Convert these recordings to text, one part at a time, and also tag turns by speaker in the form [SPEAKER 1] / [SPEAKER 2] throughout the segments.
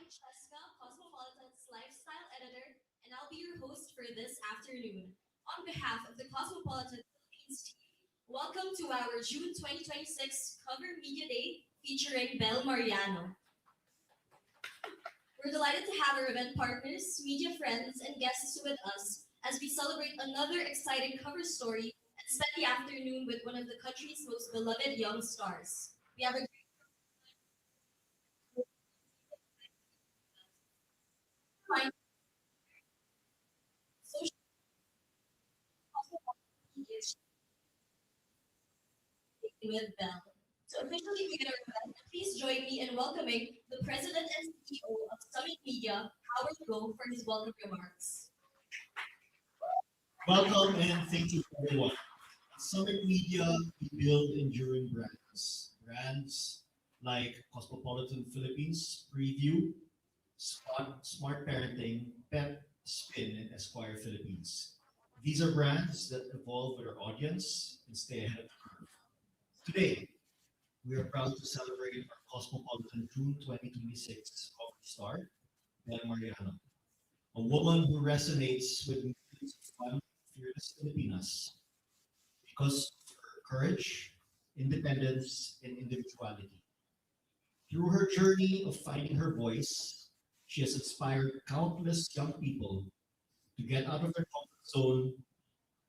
[SPEAKER 1] Cheska, Cosmopolitan's lifestyle editor, and I'll be your host for this afternoon. On behalf of the Cosmopolitan Philippines team, welcome to our June 2026 Cover Media Day featuring Belle Mariano. We're delighted to have our event partners, media friends, and guests with us as we celebrate another exciting cover story and spend the afternoon with one of the country's most beloved young stars. We have a great social media with Belle. To officially begin our event, please join me in welcoming the President and CEO of Summit Media, Howard Go, for his welcome remarks.
[SPEAKER 2] Welcome and thank you everyone. At Summit Media, we build enduring brands. Brands like Cosmopolitan Philippines, Preview, Smart Parenting, Pep, Spin, and Esquire Philippines. These are brands that evolve with our audience and stay ahead of the curve. Today, we are proud to celebrate our Cosmopolitan June 2026 cover star, Belle Mariano, a woman who resonates with millions of fun, fearless Filipinas because of her courage, independence, and individuality. Through her journey of finding her voice, she has inspired countless young people to get out of their comfort zone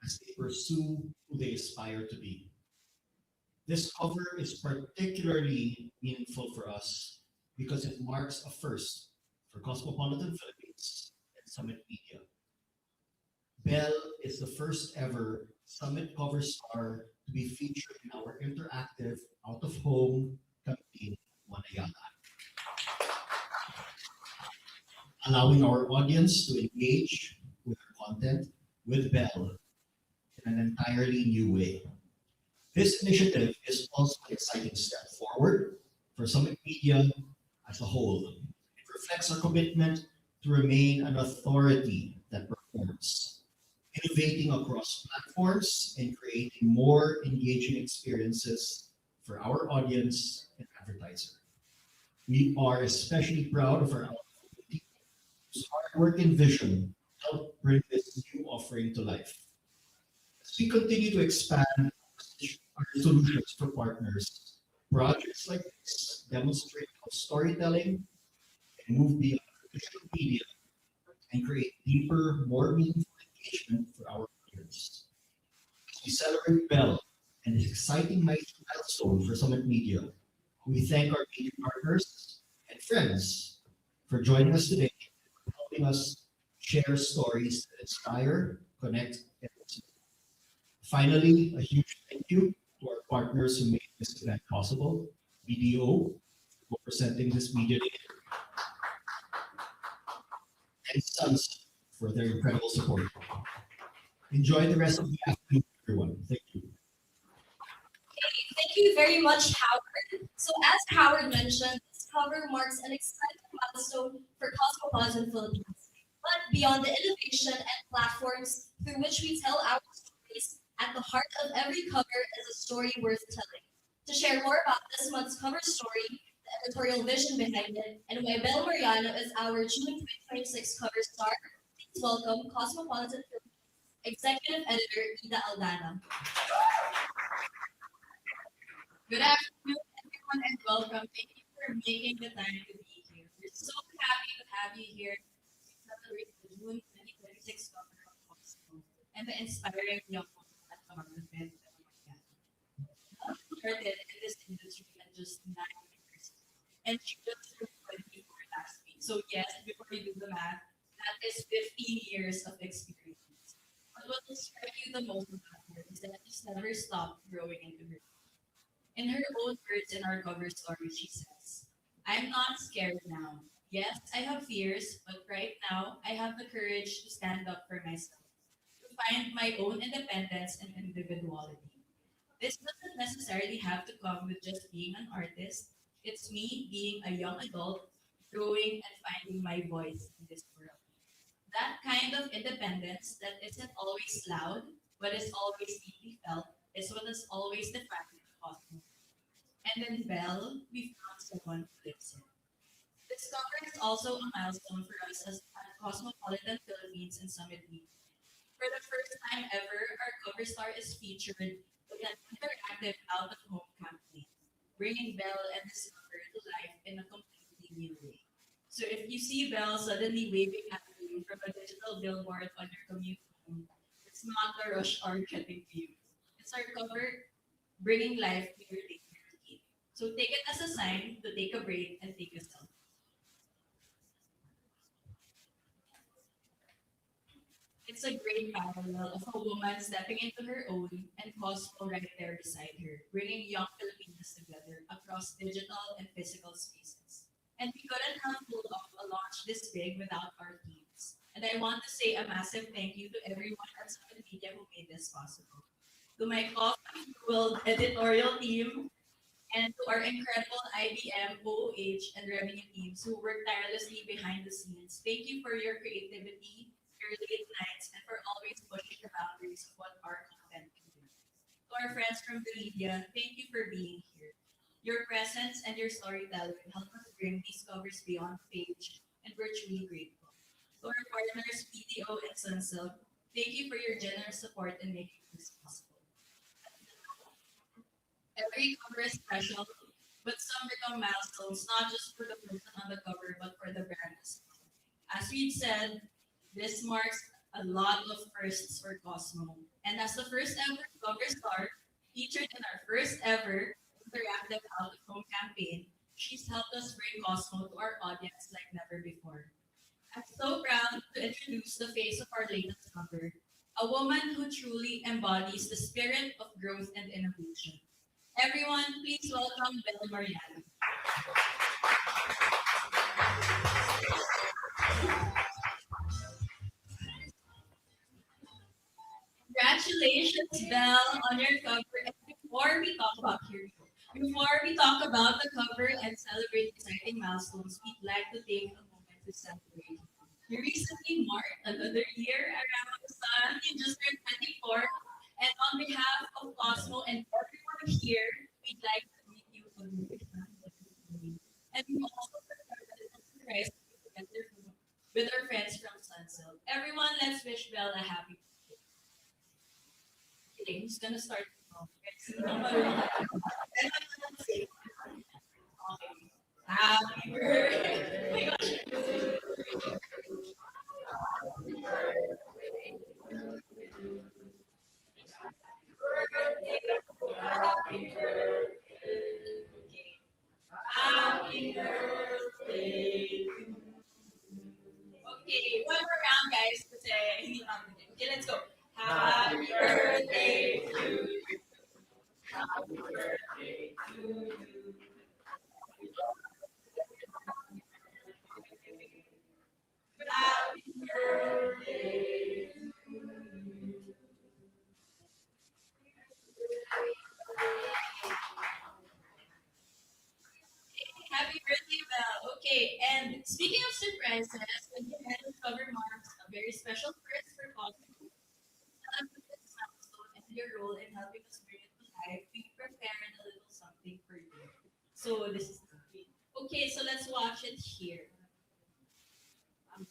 [SPEAKER 2] as they pursue who they aspire to be. This cover is particularly meaningful for us because it marks a first for Cosmopolitan Philippines and Summit Media. Belle is the first ever Summit cover star to be featured in our interactive out of home campaign, Manayala, allowing our audience to engage with her content with Belle in an entirely new way. This initiative is also an exciting step forward for Summit Media as a whole. It reflects our commitment to remain an authority that performs, innovating across platforms and creating more engaging experiences for our audience and advertiser. We are especially proud of our outfit team, whose hard work and vision helped bring this new offering to life. As we continue to expand our solutions for partners, projects like this demonstrate how storytelling can move beyond traditional media and create deeper, more meaningful engagement for our readers. As we celebrate Bell and this exciting milestone for Summit Media, we thank our media partners and friends for joining us today and helping us share stories that inspire, connect, and motivate. Finally, a huge thank you to our partners who made this event possible, BDO, for presenting this media day, and Sons for their incredible support. Enjoy the rest of the afternoon, everyone. Thank you.
[SPEAKER 1] Thank you very much, Howard. So, as Howard mentioned, this cover marks an exciting milestone for Cosmopolitan Philippines. But beyond the innovation and platforms through which we tell our stories, at the heart of every cover is a story worth telling. To share more about this month's cover story, the editorial vision behind it, and why Belle Mariano is our June 2026 cover star, please welcome Cosmopolitan Philippines Executive Editor Ida Aldana.
[SPEAKER 3] Good afternoon, everyone, and welcome. Thank you for making the time to be here. We're so happy to have you here to celebrate the June 2026 cover of Cosmo and the inspiring young woman at the heart of it. She started in this industry at just 9 years, and she just turned 24 last week. So yes, before you do the math, that is 15 years of experience. But what will strike you the most about her is that she's never stopped growing into her. In her own words in our cover story, she says, I'm not scared now. Yes, I have fears, but right now I have the courage to stand up for myself, to find my own independence and individuality. This doesn't necessarily have to come with just being an artist. It's me being a young adult, growing and finding my voice in this world. That kind of independence that isn't always loud, but is always deeply felt, is what has always defined Cosmo. And then Belle, we found someone who lives it. This cover is also a milestone for us as at Cosmopolitan Philippines and Summit Week. For the first time ever, our cover star is featured with an interactive out-of-home campaign, bringing Belle and Discover to life in a completely new way. So if you see Belle suddenly waving at you from a digital billboard on your commute home, it's not a rush hour getting views. It's our cover bringing life to your daily routine. So take it as a sign to take a break and take a selfie. It's a great parallel of a woman stepping into her own and Cosmo right there beside her, bringing young Filipinos together across digital and physical spaces. And we couldn't have pulled off a launch this big without our teams. And I want to say a massive thank you to everyone at social media who made this possible. To my coffee fueled editorial team, and to our incredible IBM, OOH, and revenue teams who work tirelessly behind the scenes. Thank you for your creativity, your late nights, and for always pushing the boundaries of what our content can do. To our friends from the media, thank you for being here. Your presence and your storytelling help us bring these covers beyond the page, and we're truly grateful. To our partners, PDO and Sunsilk, thank you for your generous support in making this possible. Every cover is special, but some become milestones, not just for the person on the cover, but for the brand as well. As we've said, this marks a lot of firsts for Cosmo. And as the first ever cover star featured in our first ever interactive out of home campaign, she's helped us bring Cosmo to our audience like never before. I'm so proud to introduce the face of our latest cover, a woman who truly embodies the spirit of growth and innovation. Everyone, please welcome Belle Mariano. Congratulations, Belle, on your cover. And before we talk about here, before we talk about the cover and celebrate exciting milestones, we'd like to take a moment to celebrate. You recently marked another year around the sun. You just turned 24. And on behalf of Cosmo and everyone here, we'd like to meet you a very happy. And we also prepared a little surprise for you together with our friends from Sunsil. Everyone, let's wish Belle a happy birthday. Who's gonna start? Happy birthday. Happy birthday. Okay, one more round, guys. Kasi hindi pa ako din. Okay, let's go. Happy birthday to you. Happy birthday, Belle. Okay, and speaking of surprises, again, this cover marks a very special first for Cosmo. Celebrate this milestone and your role in helping us bring it to life. We prepared a little something for you. So this is okay. So let's watch it here. Um,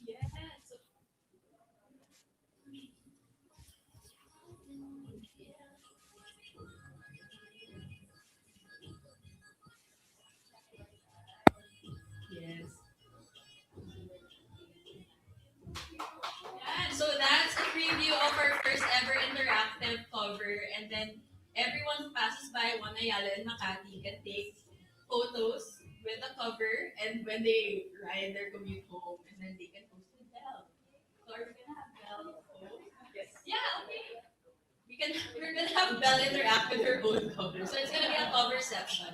[SPEAKER 3] yes. Yes. Yeah, so that's a preview of our first ever interactive cover. And then everyone who passes by Wanayala and Makati can take photos with the cover and when they ride their commute home and then they can post with Belle. So are we gonna have Belle post? Yes. Yeah, okay. We're gonna have Belle interact with her own cover. So it's gonna be a cover section.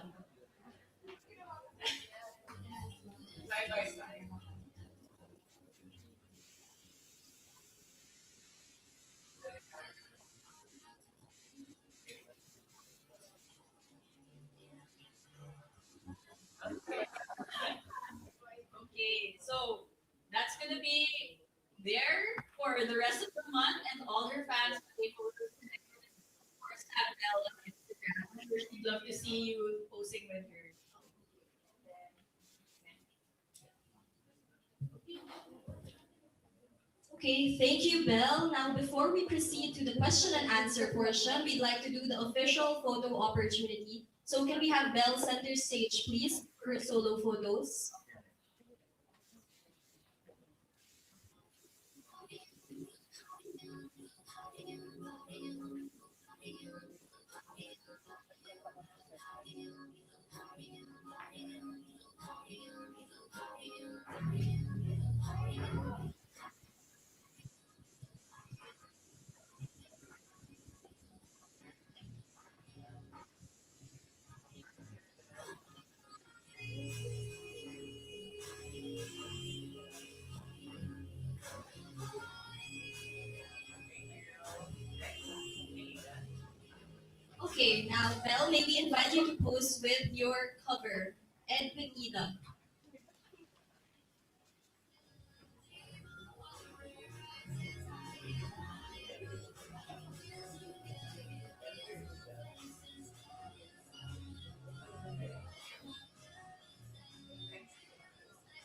[SPEAKER 3] So that's gonna be there for the rest of the month, and all her fans will be able to connect with, of course, have Belle on Instagram. I'm sure she'd love to see you posting with her.
[SPEAKER 1] Okay, thank you, Belle. Now, before we proceed to the question and answer portion, we'd like to do the official photo opportunity. So, can we have Belle center stage, please, for her solo photos? Okay, now, Belle, may we invite you to pose with your cover and with Ida.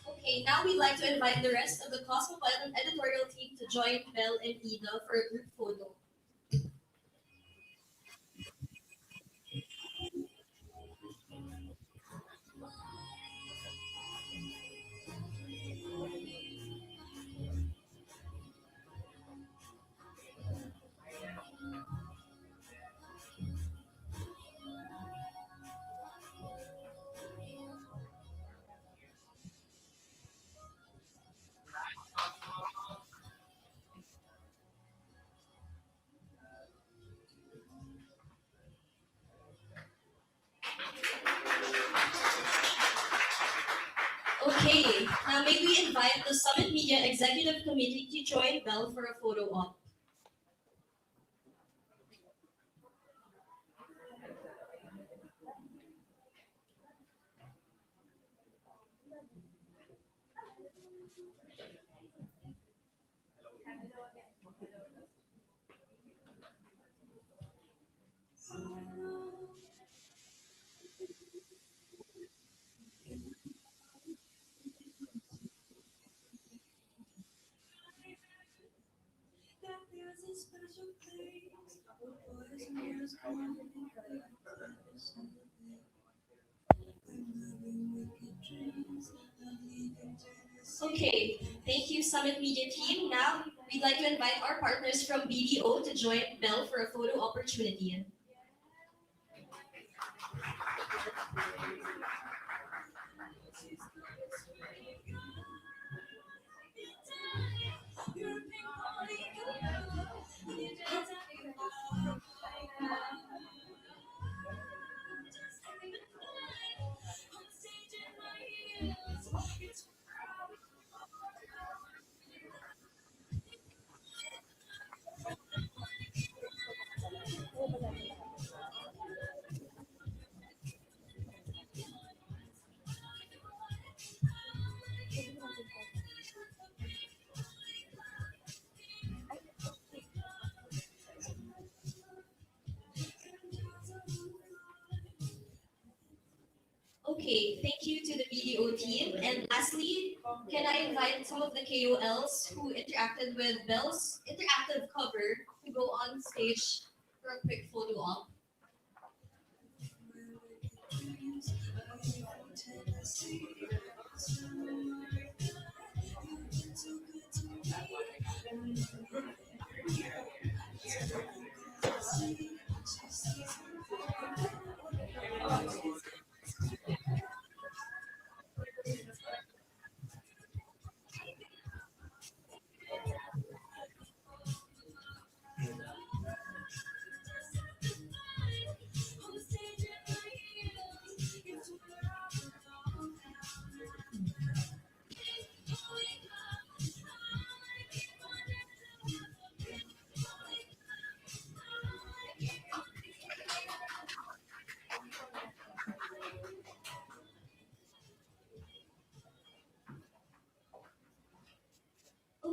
[SPEAKER 1] Okay, now we'd like to invite the rest of the Cosmopolitan editorial team to join Belle and Ida for a group photo. Okay, now may we invite the Summit Media Executive Committee to join Belle for a photo op. Okay, thank you, Summit Media team. Now, we'd like to invite our partners from BDO to join Belle for a photo opportunity. Okay, thank you to the BDO team. And lastly, can I invite some of the KOLs who interacted with Belle's interactive cover to go on stage for a quick photo op?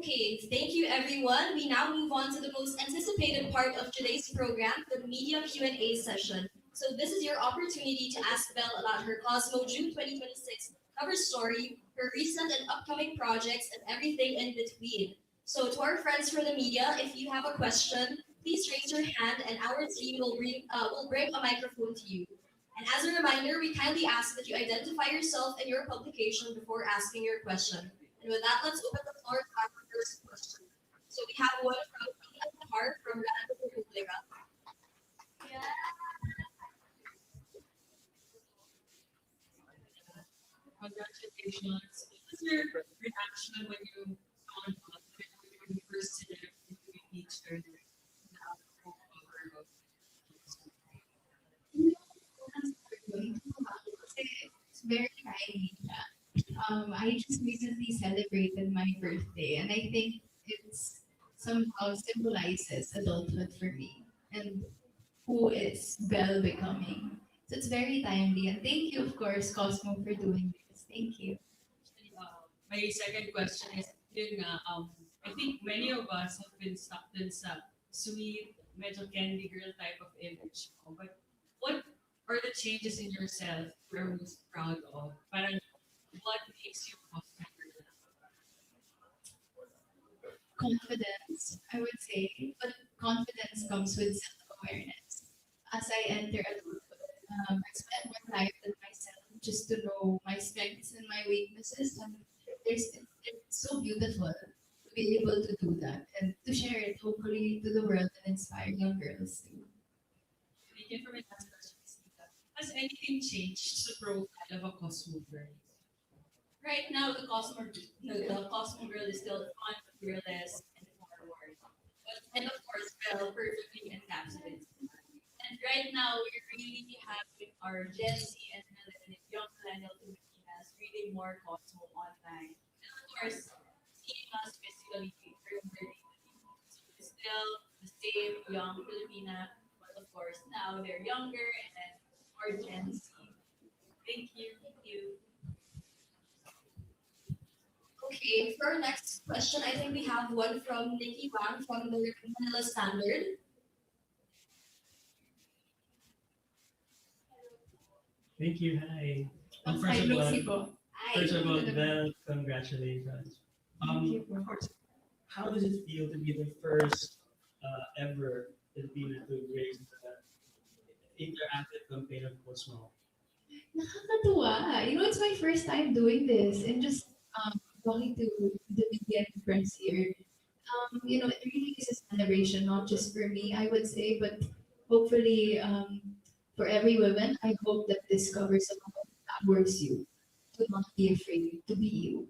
[SPEAKER 1] Okay, thank you everyone. We now move on to the most anticipated part of today's program, the media Q&A session. So this is your opportunity to ask Belle about her Cosmo June 2026 cover story, her recent and upcoming projects, and everything in between. So to our friends from the media, if you have a question, please raise your hand and our team will bring a microphone to you. And as a reminder, we kindly ask that you identify yourself and your publication before asking your question. And with that, let's open the floor to our first question. So we have one from Ian Par from Radyo Republica.
[SPEAKER 3] Congratulations. What was your reaction when you found out when you first celebrated with each other now cover of
[SPEAKER 4] It's very timely. I just recently celebrated my birthday, and I think it's somehow symbolizes adulthood for me and who is Belle becoming. So it's very timely, and thank you, of course, Cosmo, for doing this. Thank you.
[SPEAKER 3] My second question is, yun nga, I think many of us have been stuck dun sa sweet, medyo candy girl type of image. But what are the changes in yourself you're most proud of? Parang what makes you Cosmo girl?
[SPEAKER 4] Confidence, I would say, but confidence comes with self-awareness. As I enter adulthood, I spend more time with myself just to know my strengths and my weaknesses, and it's so beautiful to be able to do that and to share it, hopefully, to the world and inspire young girls too.
[SPEAKER 3] Thank you for my last question, Steve. Has anything changed sa profile of a Cosmo girl? Right now, the Cosmo girl is still fun, fearless, and forward. And of course, Belle perfectly encapsulates that. And right now, we're really having our Gen Z and young millennial Filipinas reading more Cosmo online. And of course, seeing us physically during the day. So we're still the same young Filipina, but of course, now they're younger and then more Gen Z. Thank you. Thank you.
[SPEAKER 1] Okay, for our next question, I think we have one from Nikki Wang from the Manila Standard.
[SPEAKER 5] Thank you. Hi.
[SPEAKER 4] Hi, Lucy po.
[SPEAKER 5] First of all, Belle, congratulations.
[SPEAKER 4] Thank you po.
[SPEAKER 5] Of course, how does it feel to be the first ever Filipino to grace the interactive campaign of Cosmo?
[SPEAKER 4] Nakakatuwa. It's my first time doing this and just talking to the media and friends here. It really is a celebration, not just for me, I would say, but hopefully for every woman. I hope that this covers a lot of empowers you to not be afraid to be you.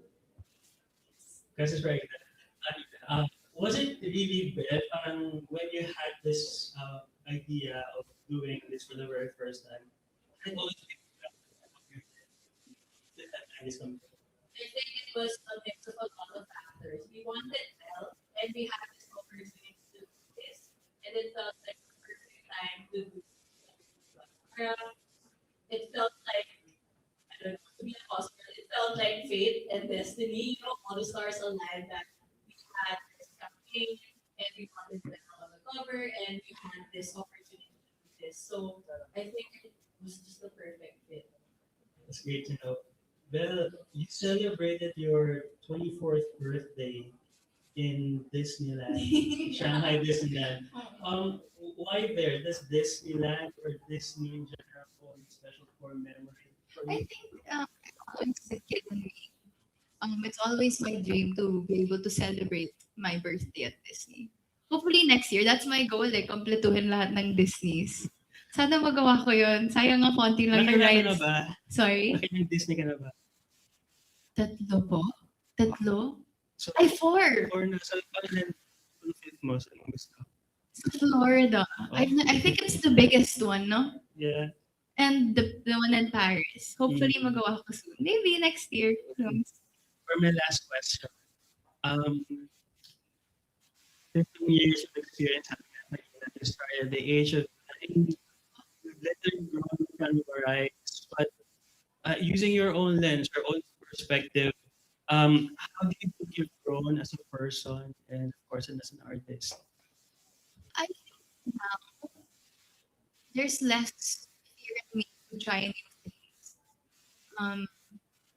[SPEAKER 5] Because it's right. Uh, was it really bad when you had this idea of doing this for the very first time? It always that time is coming.
[SPEAKER 3] I think it was a mix of a lot of factors. We wanted help, and we had this opportunity to do this, and it felt like the perfect time to do it. It felt like, I don't know, to be a hospital, it felt like fate and destiny. All the stars aligned that we had this campaign, and we wanted to help on the cover, and we had this opportunity to do this. So I think it was just the perfect fit.
[SPEAKER 5] It's great to know. Well, you celebrated your 24th birthday in Disneyland, Shanghai Disneyland. Why there? Does Disneyland or Disney in general hold special for memory for
[SPEAKER 4] I
[SPEAKER 5] you?
[SPEAKER 4] think always a kid in me. It's always my dream to be able to celebrate my birthday at Disney. Hopefully next year, that's my goal eh, kompletuhin lahat ng Disneys. Sana magawa ko yun. Sayang nga konti lang yung
[SPEAKER 5] Nakailan ka na
[SPEAKER 4] rides.
[SPEAKER 5] ba?
[SPEAKER 4] Sorry?
[SPEAKER 5] Nakailan Disney ka na ba?
[SPEAKER 4] Tatlo po? Tatlo?
[SPEAKER 5] So,
[SPEAKER 4] Ay, four!
[SPEAKER 5] or nasa kailan fulfilled mo sa gusto?
[SPEAKER 4] Sa Florida.
[SPEAKER 5] Oh.
[SPEAKER 4] I think it's the biggest one, no?
[SPEAKER 5] Yeah.
[SPEAKER 4] And the one in Paris. Hopefully
[SPEAKER 5] Mm.
[SPEAKER 4] magawa ko soon. Maybe next year. Who knows?
[SPEAKER 5] For my last question, um, 15 years of experience having at the start at the age of 9, you've literally grown from your rights, but using your own lens, your own perspective, How do you think you've grown as a person and of course and as an artist?
[SPEAKER 4] I think now there's less fear in me to try new things. Um,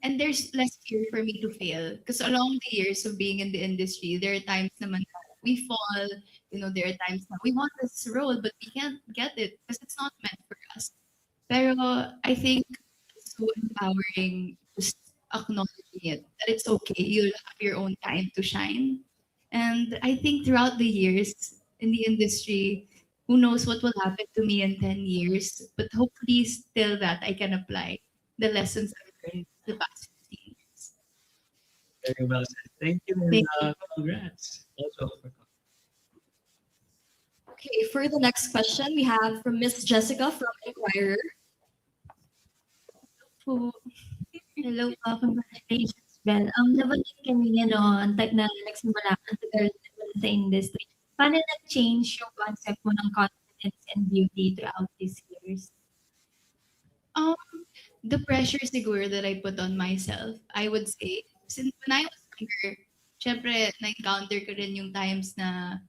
[SPEAKER 4] and there's less fear for me to fail. Because along the years of being in the industry, there are times naman that we fall, there are times that we want this role, but we can't get it because it's not meant for us. Pero I think it's so empowering just acknowledging it, that it's okay. You'll have your own time to shine. And I think throughout the years in the industry, who knows what will happen to me in 10 years, but hopefully still that I can apply the lessons I've learned the past 15 years.
[SPEAKER 5] Very well said. Thank you and
[SPEAKER 4] Thank you.
[SPEAKER 5] congrats. Also for
[SPEAKER 1] Okay, for the next question, we have from Miss Jessica from Inquirer.
[SPEAKER 6] Po. Hello po, congratulations, Belle. Nabanggit kanina 'no, ang na nagsimula ka, ang tagal mo na sa industry. Paano nag-change yung concept mo ng confidence and beauty throughout these years?
[SPEAKER 4] Um, the pressure siguro that I put on myself, I would say, since when I was younger, syempre, na-encounter ko rin yung times na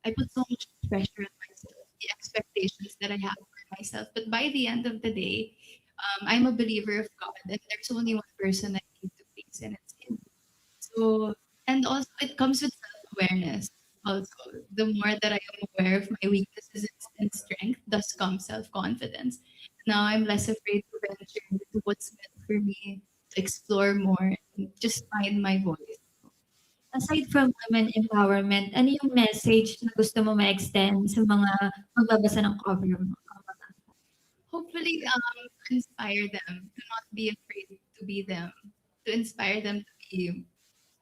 [SPEAKER 4] I put so much pressure on myself, the expectations that I have for myself. But by the end of the day, I'm a believer of God, and there's only one person I need to please, and it's Him. So, and also it comes with self-awareness. Also, the more that I am aware of my weaknesses and strength, thus comes self-confidence. Now I'm less afraid to venture into what's meant for me, to explore more, and just find my voice.
[SPEAKER 6] Aside from women empowerment, ano yung message na gusto mo ma-extend sa mga magbabasa ng cover mo?
[SPEAKER 4] Hopefully, to inspire them to not be afraid to be them, to inspire them to be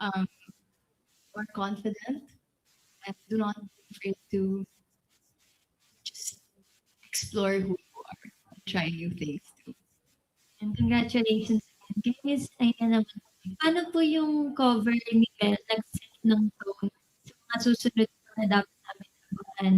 [SPEAKER 4] um, more confident, and do not be afraid to just explore who you are and try new things too.
[SPEAKER 6] And congratulations again. Guys, ayan naman. Paano po yung cover ni Belle nag-set ng tone sa mga susunod na dapat namin abangan?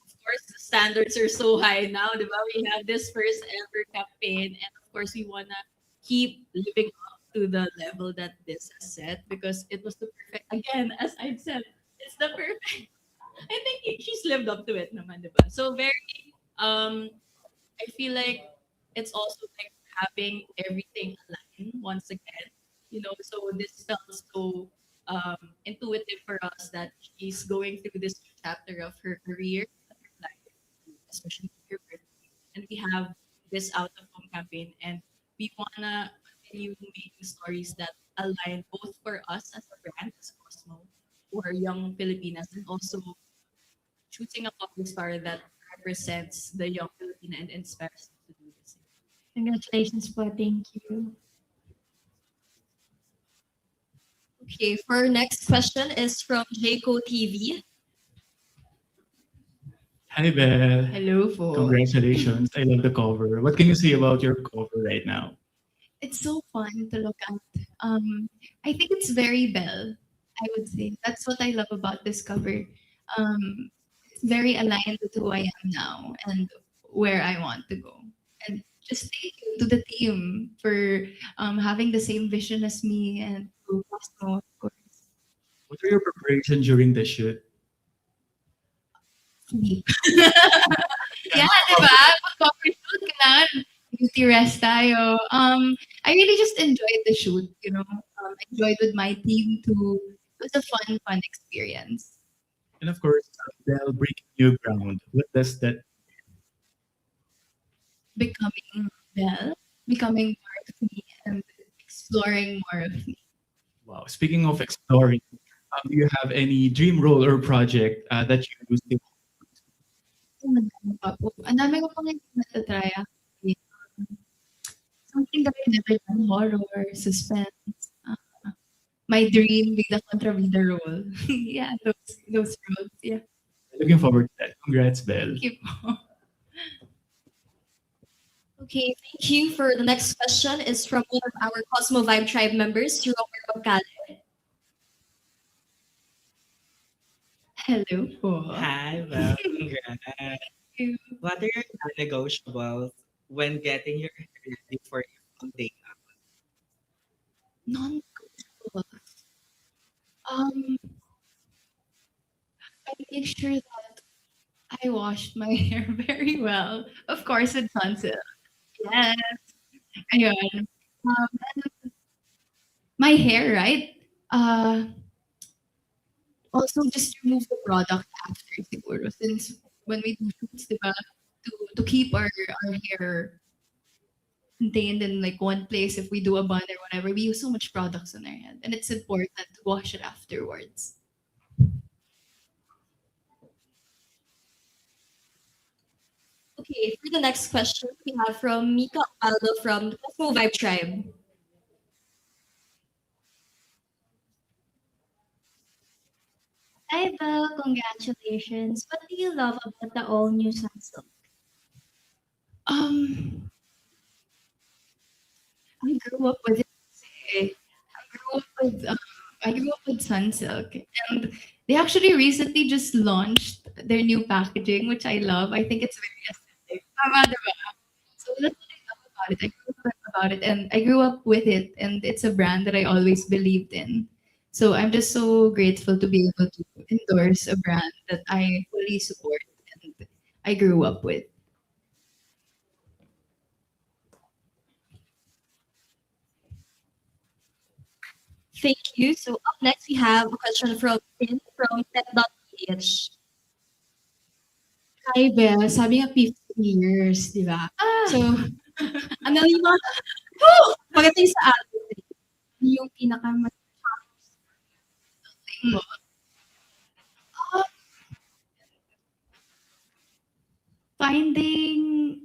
[SPEAKER 3] Of course, the standards are so high now, di ba? We have this first ever campaign, and of course, we wanna keep living up to the level that this has set because it was the perfect. Again, as I've said, it's the perfect. I think she's lived up to it, naman, di ba? So very, I feel like it's also like having everything aligned once again. So this felt so intuitive for us that she's going through this chapter of her career, her life, especially her birthday. And we have this out of home campaign, and we wanna continue making stories that align both for us as a brand, as Cosmo, for young Filipinas, and also choosing a cover star that represents the young Filipina and inspires them to do the same.
[SPEAKER 6] Congratulations po. Thank you.
[SPEAKER 1] Okay, for our next question is from Jayco TV.
[SPEAKER 7] Hi, Belle.
[SPEAKER 4] Hello po.
[SPEAKER 7] Congratulations. I love the cover. What can you say about your cover right now?
[SPEAKER 4] It's so fun to look at. I think it's very Belle, I would say. That's what I love about this cover. It's very aligned with who I am now and where I want to go. And just thank you to the team for having the same vision as me, and to Cosmo, of course.
[SPEAKER 7] What were your preparations during the shoot?
[SPEAKER 4] Sleep. Yeah, di ba? Pag cover shoot, kailangan beauty rest tayo. I really just enjoyed the shoot, enjoyed with my team too. It was a fun experience.
[SPEAKER 7] And of course, Belle breaking new ground. What does that?
[SPEAKER 4] Becoming Belle, becoming more of me, and exploring more of me.
[SPEAKER 7] Wow. Speaking of exploring, do you have any dream role or project that you still?
[SPEAKER 4] Ang madami pa po. Ang dami ko pang hindi natatry actually. Something that I've never done, horror, suspense. My dream, being the contrabida role. Yeah, those roles. Yeah.
[SPEAKER 7] Looking forward to that. Congrats, Belle.
[SPEAKER 4] Thank you po.
[SPEAKER 1] Okay, thank you. For the next question is from one of our Cosmo Vibe Tribe members, Romero Cale.
[SPEAKER 4] Hello po.
[SPEAKER 8] Hi, well, congrats.
[SPEAKER 4] you.
[SPEAKER 8] What are your non-negotiables when getting your hair ready for your day?
[SPEAKER 4] Non Um, I make sure that I washed my hair very well. Of course, with Sunsilk. Yes. Ayun. My hair, right? Uh, Also just remove the product after siguro since when we do shoots, diba, to keep our hair contained in like one place if we do a bun or whatever, we use so much products on our head and it's important to wash it afterwards.
[SPEAKER 1] Okay, for the next question, we have from Mika Aldo from the Cosmo Vibe Tribe.
[SPEAKER 6] Hi, Belle. Congratulations. What do you love about the all-new Samsung?
[SPEAKER 4] Um, I grew up with it. I grew up with I grew up with Sunsilk, and they actually recently just launched their new packaging, which I love. I think it's very aesthetic. Tama, diba? So that's what I love about it. I grew up about it, and I grew up with it, and it's a brand that I always believed in. So I'm just so grateful to be able to endorse a brand that I fully support and I grew up with.
[SPEAKER 1] Thank you. So up next, we have a question from Tin from pep.ph.
[SPEAKER 9] Hi, Belle. Sabi nga 50 years, di ba? So, ano yung mga, pagdating sa atin, yung
[SPEAKER 4] Mm. Finding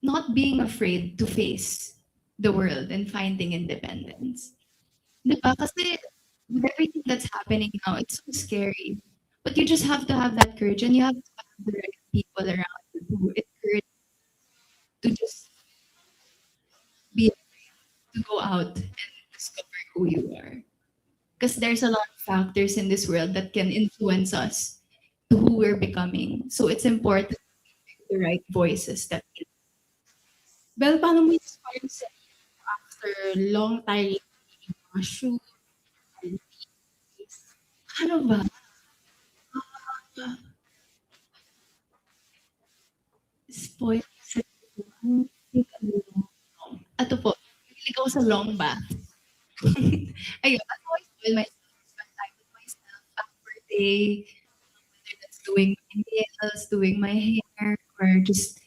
[SPEAKER 4] not being afraid to face the world and finding independence. Diba? Kasi with everything that's happening now, it's so scary. But you just have to have that courage and you have to have the right people around you who encourage to just be to go out and discover who you are. Because there's a lot of factors in this world that can influence us to who we're becoming. So it's important to pick the right voices that can.
[SPEAKER 9] Belle, paano mo inspire sa after long time mga shoot,
[SPEAKER 4] Ano ba? Spoil sa Ato po, mahilig ako sa long bath. Ayun, I always spoil myself, spend time with myself after day, whether that's doing my nails, doing my hair, or just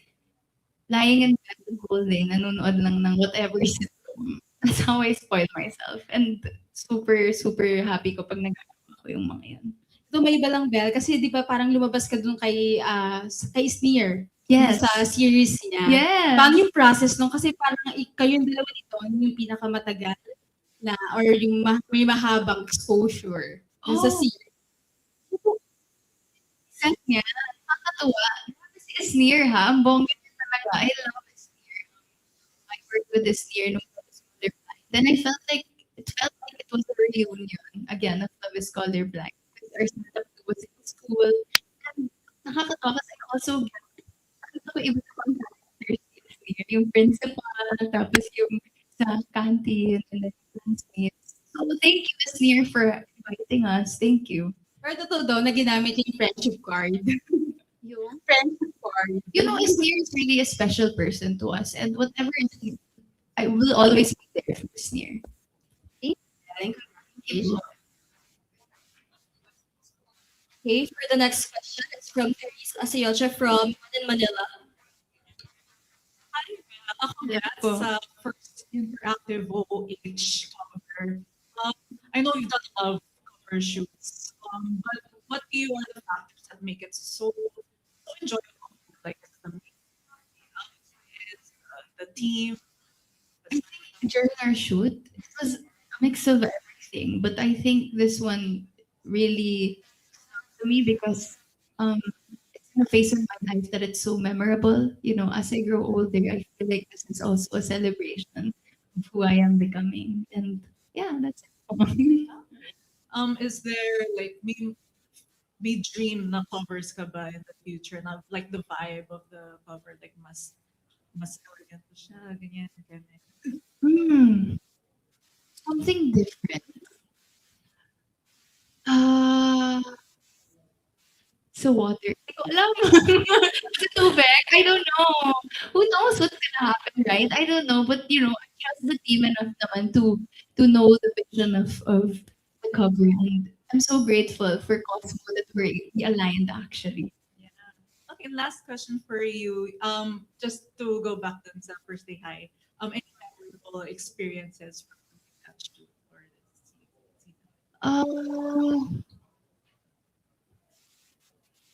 [SPEAKER 4] lying in bed the whole day, nanonood lang ng whatever sitcom. That's how I spoil myself. And super, super happy ko pag nagagawa ko yung mga yun.
[SPEAKER 9] ito may iba lang, Belle, kasi di ba parang lumabas ka dun kay, kay Sneer,
[SPEAKER 4] Yes.
[SPEAKER 9] sa series niya.
[SPEAKER 4] Yes.
[SPEAKER 9] Paano yung process nung, kasi parang kayong dalawa nito, yung pinakamatagal na, or yung may mahabang exposure dun sa
[SPEAKER 4] Oh.
[SPEAKER 9] series.
[SPEAKER 4] Set niya, nakakatuwa. Kasi is near ha, ang bongga niya talaga. I love is near. I worked with this near nung Love is Colorblind. Then I felt like it was a reunion again of Love is Colorblind. Because our setup was in school. And nakakatawa kasi also ano ko iba pang characters is near. Yung principal, tapos yung sa canteen, and then classmates. So thank you, Miss Near, for inviting us. Thank you.
[SPEAKER 9] Pero totoo daw na ginamit yung friendship card.
[SPEAKER 1] Yung
[SPEAKER 9] Friendship card.
[SPEAKER 4] You know, Isnir is really a special person to us, and whatever is, I will always be there for Isnir.
[SPEAKER 1] Okay, for the next question, it's from Therese Asayocha from Manila.
[SPEAKER 10] Congrats
[SPEAKER 4] po.
[SPEAKER 10] sa first interactive OOH cover. I know you've done a lot of cover shoots, but what do you are the factors that make it so enjoyable? Like the the team.
[SPEAKER 4] I think during our shoot, it was a mix of everything, but I think this one really to me because um, it's in the phase of my life that it's so memorable. You know, as I grow older, I feel like this is also a celebration of who I am becoming, and yeah, that's it.
[SPEAKER 10] Is there like may dream na covers ka ba in the future? Na like the vibe of the cover, like mas elegant siya, ganyan, ganyan.
[SPEAKER 4] Hmm, something different. Ah, sa water. Hindi ko alam. Sa tubig? I don't know. Who knows what's gonna happen, right? I don't know. But I trust the team enough naman to know the vision of the cover. And I'm so grateful for Cosmo that we aligned actually.
[SPEAKER 10] Yeah. Okay, last question for you. Just to go back to sa first day high. Any memorable experiences from that shoot or this season?
[SPEAKER 4] Oh,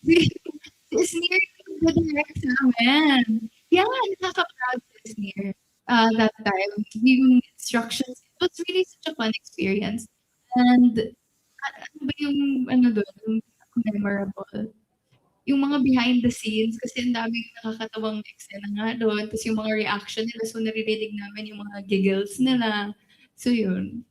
[SPEAKER 4] is near the direct namin. Yeah, nakaka-proud is near. That time, yung instructions, it was really such a fun experience. And ano ba yung ano doon, yung memorable? Yung mga behind the scenes kasi ang daming nakakatawang eksena nga doon. Tapos yung mga reaction nila, so naririnig namin yung mga giggles nila. So yun.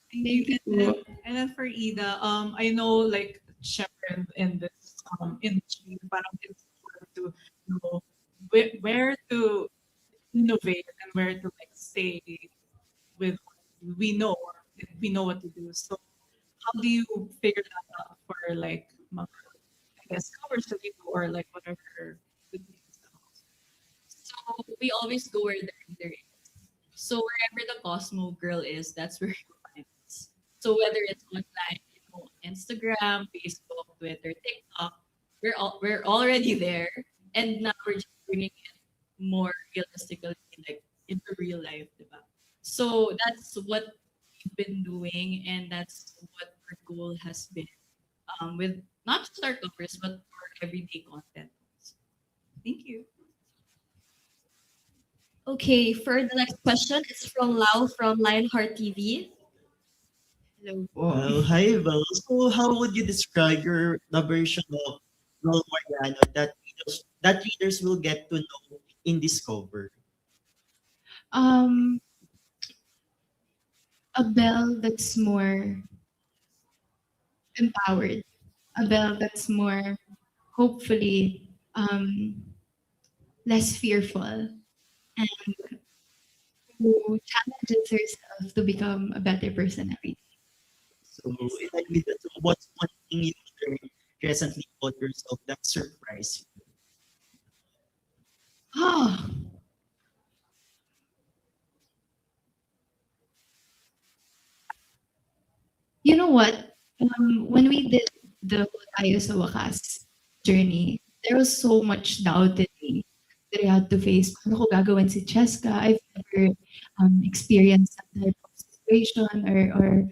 [SPEAKER 10] Thank you.
[SPEAKER 4] Thank you
[SPEAKER 10] And then,
[SPEAKER 4] po.
[SPEAKER 10] and then for Ida, I know like Sharon in this industry, parang it's hard to know where to innovate and where to like stay with what we know or if we know what to do. So how do you figure that out for like mga, I guess covers that you do or like whatever the things?
[SPEAKER 3] So we always go where the reader is. So wherever the Cosmo girl is, that's where you find us. So whether it's online, Instagram, Facebook, Twitter, TikTok, we're already there, and now we're just bringing it more realistically, like into real life, diba? So that's what we've been doing, and that's what our goal has been with not just our covers, but our everyday content. Thank you.
[SPEAKER 1] Okay, for the next question, it's from Lau from Lionheart TV.
[SPEAKER 4] Hello po.
[SPEAKER 11] Well, hi, Belle. So, how would you describe the version of Belle Mariano that readers will get to know in this cover?
[SPEAKER 4] Um, a bell that's more empowered. A bell that's more, hopefully, less fearful and who challenges herself to become a better person every day.
[SPEAKER 11] So, in line with that, what's one thing you learned recently about yourself that surprised you?
[SPEAKER 4] Oh, you know what? When we did the Tayo sa Wakas journey, there was so much doubt in me that I had to face. Paano ko gagawin si Cheska? I've never experienced that type of situation or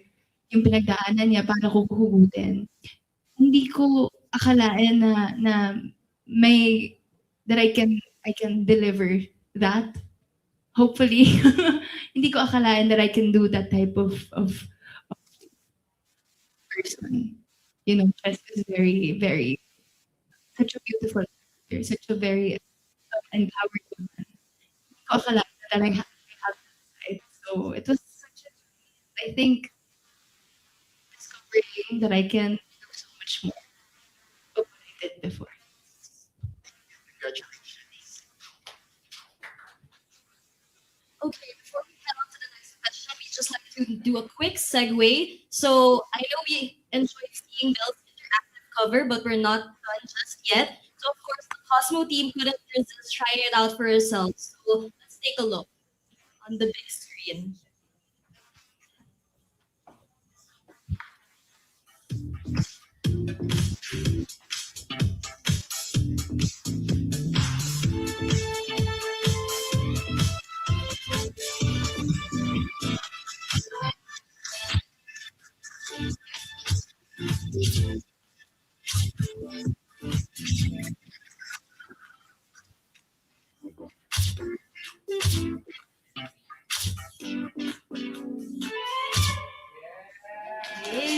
[SPEAKER 4] yung pinagdaanan niya, paano ko huhugutin. Hindi ko akalain na may that I can deliver that. Hopefully, hindi ko akalain that I can do that type of person. Chess is very, very such a beautiful character, such a very empowered woman. Hindi ko akalain that I have that side. So it was such a I think discovering that I can do so much more of what I did before.
[SPEAKER 11] Congratulations.
[SPEAKER 1] Okay, before we head on to the next question, we just like to do a quick segue. So I know we enjoyed seeing Belle's interactive cover, but we're not done just yet. So of course, the Cosmo team couldn't resist trying it out for ourselves. So let's take a look on the big screen.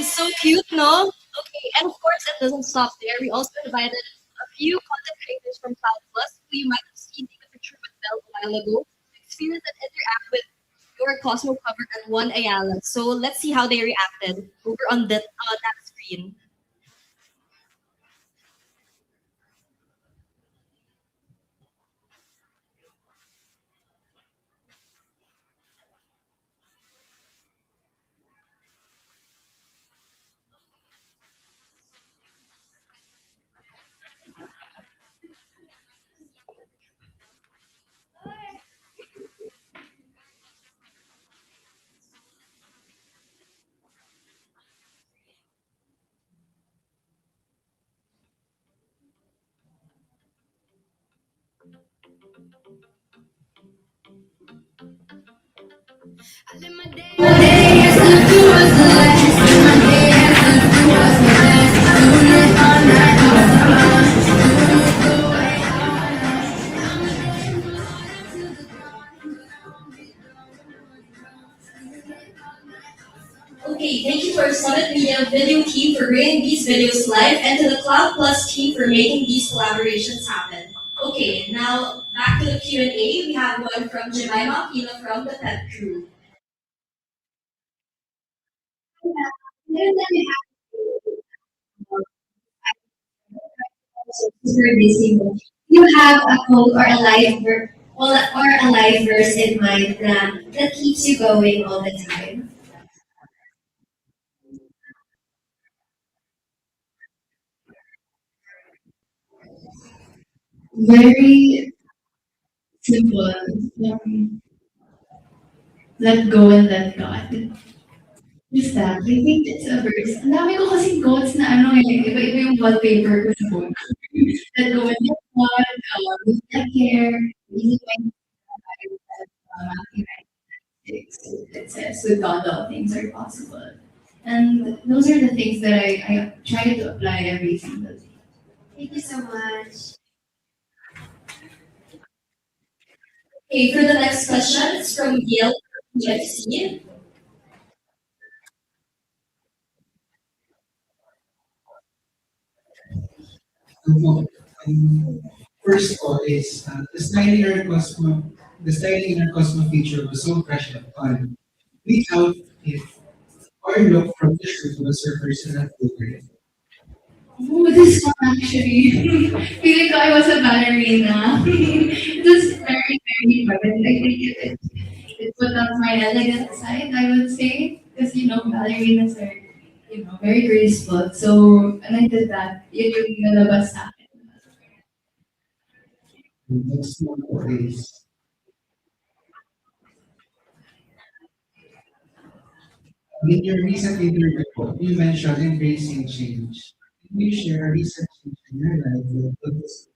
[SPEAKER 1] So cute, no? Okay, and of course, it doesn't stop there. We also invited a few content creators from Cloud Plus who you might have seen take a picture with Belle a while ago to experience and interact with your Cosmo cover and one Ayala. So let's see how they reacted over on that screen. Okay, thank you for Summit Media Video team for bringing these videos live and to the Cloud Plus team for making these collaborations happen. Okay, now back to the Q&A. We have one from Jemima Aquino from the Pep Crew.
[SPEAKER 12] Super busy. You have a quote or a life verse in mind that keeps you going all the time.
[SPEAKER 4] Very simple. Um, let go and let God. Just that. I think it's a verse. Ang dami ko kasing quotes na ano eh. Iba-iba yung wallpaper ko sa phone. Let go and let God. Let care. Easy mind. Matthew 9:6. It says, with God all things are possible. And those are the things that I try to apply every single day.
[SPEAKER 12] Thank you so much.
[SPEAKER 1] Okay, for the next question, it's from Gail from GFC.
[SPEAKER 13] Um, First of all is the styling in our Cosmo feature was so fresh and fun. We out if our look from the shoot was your personal favorite.
[SPEAKER 4] Oh, this one actually. Feeling ko I was a ballerina. It was very, very fun. I think it put out my elegant side, I would say. Because, ballerinas are, very graceful. So, when I did that, yun yung nalabas sa akin.
[SPEAKER 13] The next one is in your recent interview, you mentioned embracing change. Can you share a recent change in your life that put us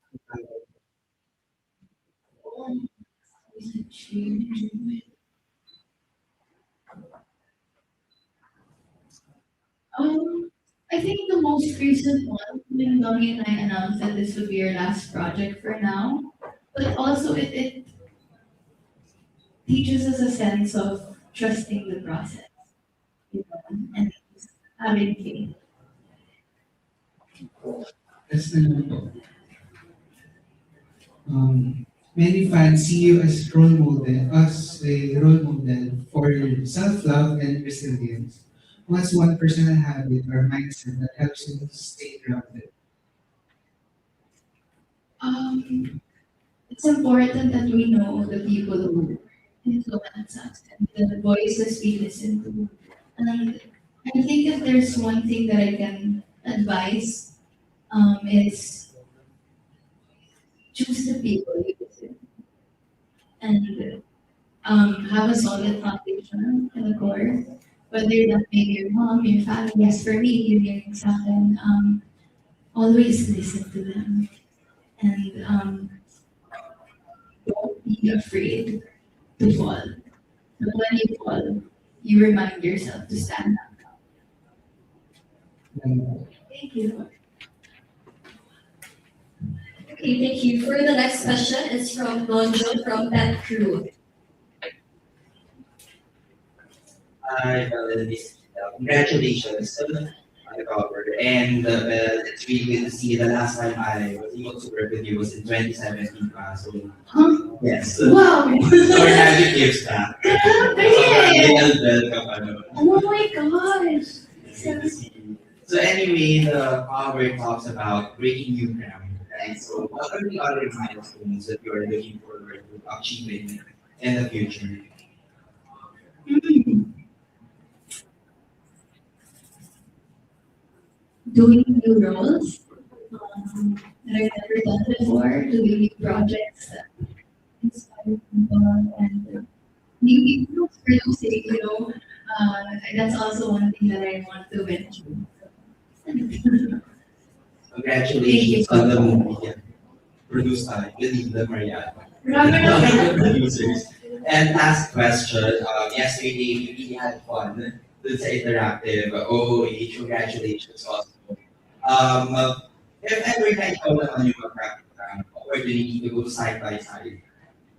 [SPEAKER 4] I think the most recent one, when Lonnie and I announced that this would be our last project for now, but also it teaches us a sense of trusting the process, and having faith.
[SPEAKER 13] as the many fans see you as a role model for self-love and resilience. What's one personal habit or mindset that helps you stay grounded?
[SPEAKER 4] Um, it's important that we know the people who influence us and the voices we listen to. And I think if there's one thing that I can advise, is choose the people you listen and have a solid foundation and a core. Whether that may be your mom, your family, yes, for me, yung sa akin, always listen to them. And don't be afraid to fall. But when you fall, you remind yourself to stand up.
[SPEAKER 13] Um,
[SPEAKER 4] Thank you.
[SPEAKER 1] Okay, thank you. For the next question, it's from Donjo from Pep Crew.
[SPEAKER 14] Hi, Miss. Congratulations on the cover. And it's really good to see the last time I was able to work with you was in 2017. So,
[SPEAKER 4] Huh?
[SPEAKER 14] yes.
[SPEAKER 4] Wow!
[SPEAKER 14] Or adjectives na.
[SPEAKER 4] Grabe!
[SPEAKER 14] Welcome, ano.
[SPEAKER 4] Oh my gosh!
[SPEAKER 14] Good to see you. So anyway, the cover talks about breaking new ground. Right? So what are the other milestones that you are looking forward to achieving in the future?
[SPEAKER 4] Mm. Doing new roles that I've never done before, doing new projects that inspire people and new people for those sake, that's also one thing that I want to venture.
[SPEAKER 14] Congratulations on the movie produced by Belle Mariano.
[SPEAKER 4] Grabe naman.
[SPEAKER 14] Producers. And last question, yesterday we really had fun dun sa interactive OOH. Congratulations also. If ever na ikaw naman yung magkakaroon ng opportunity to go side by side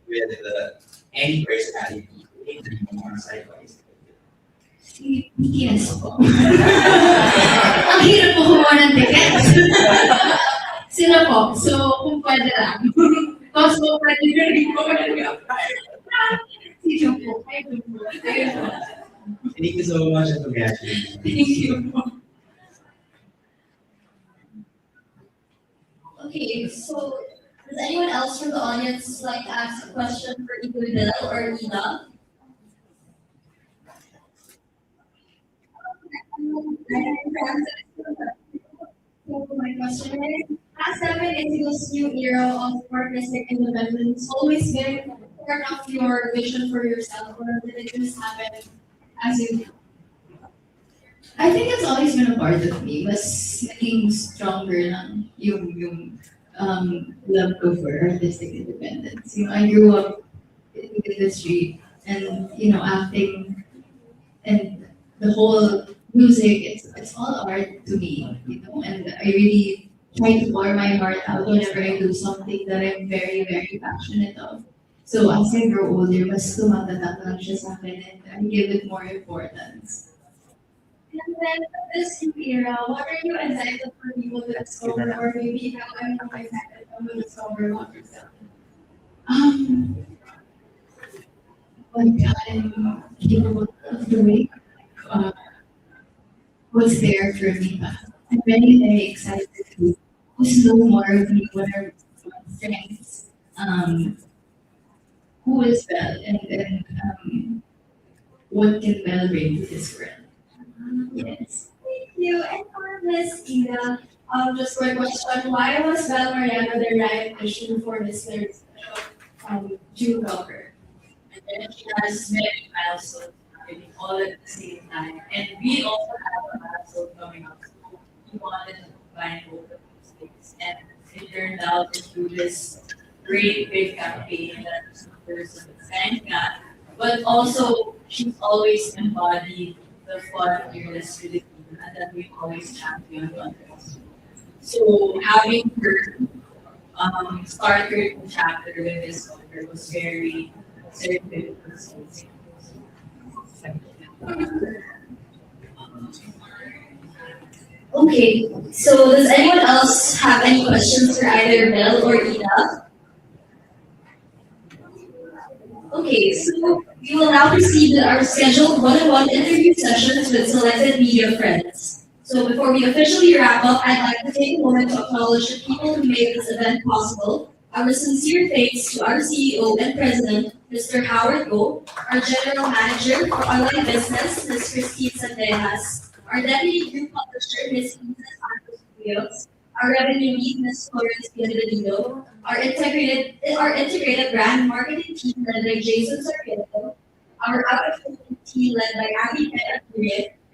[SPEAKER 14] with any personality, who do you want side by side?
[SPEAKER 4] Yes po. Ang hirap po kumuha ng tickets. Sino po? So, kung pwede lang. Cosmo, pwede rin po. Si Jung po. Hi, Jung po. Ayun po.
[SPEAKER 14] Thank you so much and congratulations.
[SPEAKER 4] Thank you po.
[SPEAKER 1] Okay, so does anyone else from the audience like to ask a question for either Belle or Ina?
[SPEAKER 12] So my question is, has 7 new era of artistic independence always been part of your vision for yourself, or did it just happen as you?
[SPEAKER 4] I think it's always been a part of me. Mas naging stronger lang yung love ko for artistic independence. I grew up in the industry and, acting and the whole music, it's all art to me. And I really try to pour my heart out whenever I do something that I'm very, very passionate of. So as I grow older, mas tumatatak lang siya sa akin and I give it more importance.
[SPEAKER 12] And then this new era, what are you excited for people to discover, or maybe how are you excited to discover about yourself?
[SPEAKER 4] What I'm capable of doing, uh, what's there for me. I'm very, very excited to know more of me, what are my strengths, who is Belle, and what can Belle bring to this world. Yes.
[SPEAKER 12] Thank you. And for Miss Ina, just for a question, why was Belle Mariano the right issue for this third June cover?
[SPEAKER 3] And then she has many milestones happening all at the same time. And we also have a milestone coming up. So we wanted to combine both of these things. And it turned out into this great big campaign that was the person sang that. But also she's always embodied the fun, fearless Filipino that we always champion on this. So having her start her new chapter with this author was very serendipitous.
[SPEAKER 1] Okay, so does anyone else have any questions for either Belle or Ina? Okay, so we will now proceed with our scheduled one-on-one interview sessions with selected media friends. So before we officially wrap up, I'd like to take a moment to acknowledge the people who made this event possible. Our sincere thanks to our CEO and President, Mr. Howard Go, our General Manager for Online Business, Ms. Christine Sandejas, our Deputy Group Publisher, Ms. Lisa Santos Rios, our Revenue Lead, Ms. Florence Bienvenido, our integrated brand marketing team led by Jason Sargento, our out-of-home team led by Abby Pena,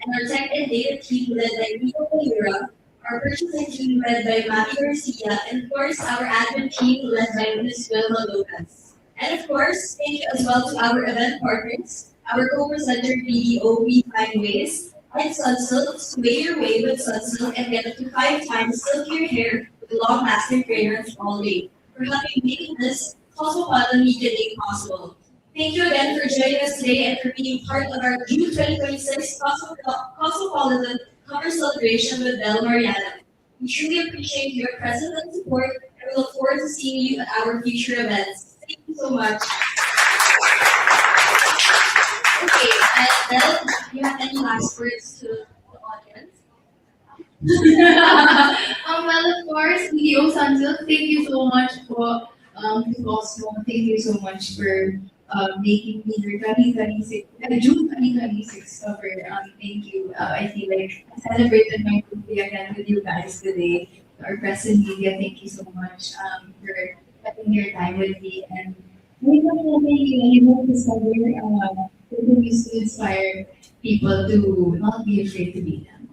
[SPEAKER 1] and our tech and data team led by Rico Palura, our purchasing team led by Matthew Garcia, and of course, our admin team led by Ms. Wilma Lopez. And of course, thank you as well to our event partners, our co-presenter BDO We Find Ways, and Sunsilk, sway your way with Sunsilk and get up to 5 times silkier hair with long-lasting fragrance all day. For helping making this Cosmopolitan Media Day possible. Thank you again for joining us today and for being part of our June 2026 Cosmopolitan Cover Celebration with Belle Mariano. We truly appreciate your presence and support, and we look forward to seeing you at our future events. Thank you so much. Okay, and Belle, do you have any last words to the audience?
[SPEAKER 4] Well, of course, Video Sanzo, thank you so much for to Cosmo. Thank you so much for making me your 2026, June 2026 cover. Thank you. I feel like I celebrated my birthday again with you guys today. Our press and media, thank you so much for spending your time with me. And I hope this cover continues to inspire people to not be afraid to be them.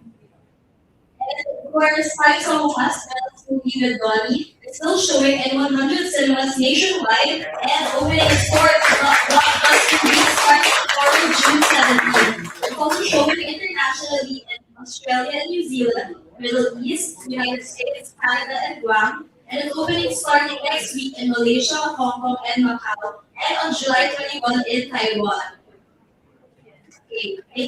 [SPEAKER 1] And of course, Five Song Last Bells movie with Donnie is still showing in 100 cinemas nationwide and opening stores Costume Week starts tomorrow, June 17th. It's also showing internationally in Australia and New Zealand, Middle East, United States, Canada, and Guam. And it's opening starting next week in Malaysia, Hong Kong, and Macau, and on July 21 in Taiwan. Okay, thank you.